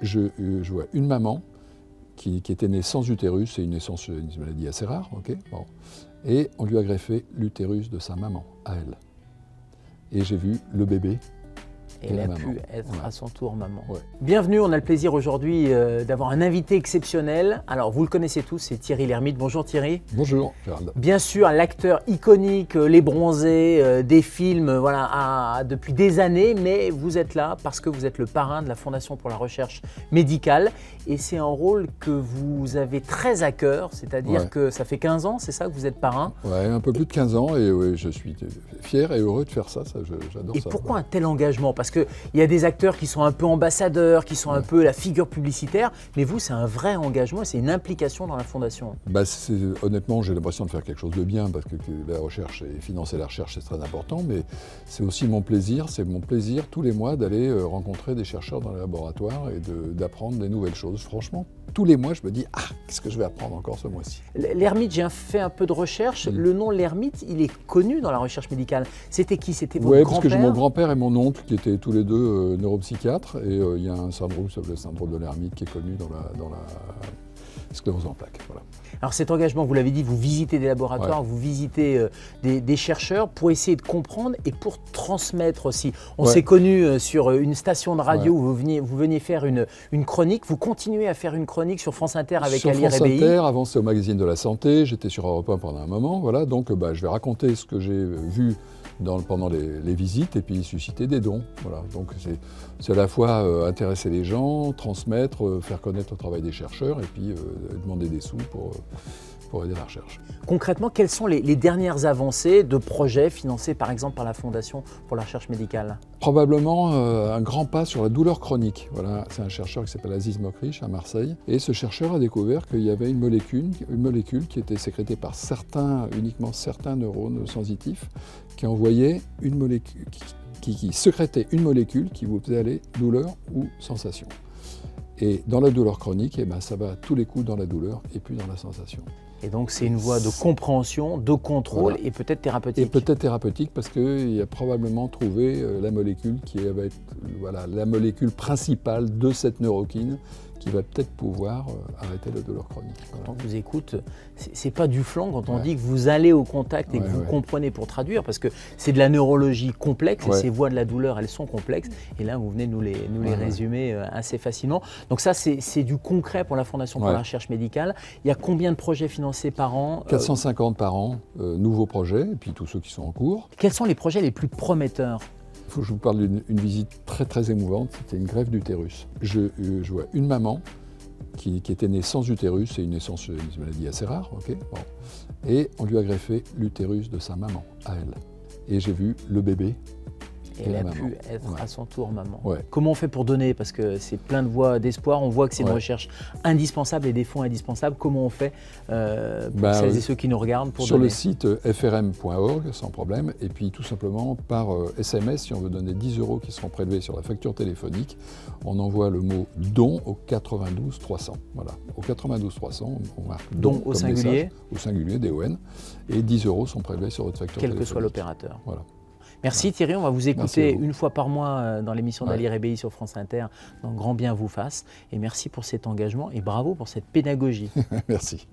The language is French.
je vois une maman qui était née sans utérus, c'est une naissance, une maladie assez rare, ok, bon. Et on lui a greffé l'utérus de sa maman, à elle. Et j'ai vu le bébé. Et elle a pu être à son tour maman. Ouais. Bienvenue, on a le plaisir aujourd'hui d'avoir un invité exceptionnel. Alors vous le connaissez tous, c'est Thierry Lhermitte. Bonjour Thierry. Bonjour Gérald. Bien sûr, l'acteur iconique, Les Bronzés, des films voilà, depuis des années, mais vous êtes là parce que vous êtes le parrain de la Fondation pour la recherche médicale. Et c'est un rôle que vous avez très à cœur, c'est-à-dire que ça fait 15 ans, c'est ça que vous êtes parrain? Ouais, un peu plus de 15 ans et ouais, je suis fier et heureux de faire ça, j'adore ça. Et pourquoi un tel engagement? Parce qu'il y a des acteurs qui sont un peu ambassadeurs, qui sont un peu la figure publicitaire, mais vous, c'est un vrai engagement, c'est une implication dans la Fondation. Bah, honnêtement, j'ai l'impression de faire quelque chose de bien parce que la recherche et financer la recherche, c'est très important, mais c'est aussi mon plaisir tous les mois d'aller rencontrer des chercheurs dans les laboratoires et d'apprendre des nouvelles choses. Franchement, tous les mois, je me dis « Ah, qu'est-ce que je vais apprendre encore ce mois-ci » Lhermitte, j'ai fait un peu de recherche. Le nom Lhermitte, il est connu dans la recherche médicale. C'était qui? C'était votre grand-père? Oui, parce que j'ai mon grand-père et mon oncle qui étaient tous les deux neuropsychiatres. Et il y a un syndrome qui s'appelle le syndrome de Lhermitte qui est connu dans la sclérose en plaques. Voilà. Alors cet engagement, vous l'avez dit, vous visitez des laboratoires, vous visitez des chercheurs pour essayer de comprendre et pour transmettre aussi. On s'est connus sur une station de radio où vous veniez faire une chronique. Vous continuez à faire une chronique sur France Inter avec Ali Rebéi. Sur France Inter, avant c'était au magazine de la santé, j'étais sur Europe 1 pendant un moment. Voilà, donc je vais raconter ce que j'ai vu pendant les visites et puis susciter des dons. Voilà. Donc c'est à la fois intéresser les gens, transmettre, faire connaître le travail des chercheurs et puis demander des sous pour aider la recherche. Concrètement, quelles sont les dernières avancées de projets financés par exemple par la Fondation pour la recherche médicale? Probablement un grand pas sur la douleur chronique. Voilà, c'est un chercheur qui s'appelle Aziz Mokrich à Marseille. Et ce chercheur a découvert qu'il y avait une molécule qui était sécrétée par uniquement certains neurones sensitifs qui envoyait une molécule, qui sécrétait une molécule qui vous faisait aller douleur ou sensation. Et dans la douleur chronique, ça va à tous les coups dans la douleur et puis dans la sensation. Et donc c'est une voie de compréhension, de contrôle et peut-être thérapeutique. Et peut-être thérapeutique parce qu'il a probablement trouvé la molécule qui va être la molécule principale de cette neurokine qui va peut-être pouvoir arrêter la douleur chronique. Voilà. Quand on vous écoute, c'est pas du flanc quand on dit que vous allez au contact et que vous comprenez pour traduire, parce que c'est de la neurologie complexe et ces voies de la douleur, elles sont complexes. Et là, vous venez nous les résumer assez facilement. Donc ça, c'est du concret pour la Fondation pour la recherche médicale. Il y a combien de projets financés par an? 450 par an, nouveaux projets, et puis tous ceux qui sont en cours. Quels sont les projets les plus prometteurs? Il faut que je vous parle d'une visite très très émouvante, c'était une greffe d'utérus. Je vois une maman qui était née sans utérus, c'est une naissance, une maladie assez rare, ok, bon. Et on lui a greffé l'utérus de sa maman, à elle. Et j'ai vu le bébé. Et elle a pu être à son tour maman. Ouais. Comment on fait pour donner? Parce que c'est plein de voies d'espoir, on voit que c'est une recherche indispensable et des fonds indispensables. Comment on fait pour celles et ceux qui nous regardent pour sur donner? le site frm.org, sans problème, et puis tout simplement par SMS, si on veut donner 10 € qui seront prélevés sur la facture téléphonique, on envoie le mot « don » au 92 300. Voilà, au 92 300, on marque « don » au singulier, au singulier, DON, et 10 € sont prélevés sur votre facture téléphonique. Quel que soit l'opérateur. Voilà. Merci Thierry, on va vous écouter une fois par mois dans l'émission d'Ali Rebéi sur France Inter, dans Grand Bien vous fasse. Et merci pour cet engagement et bravo pour cette pédagogie. Merci.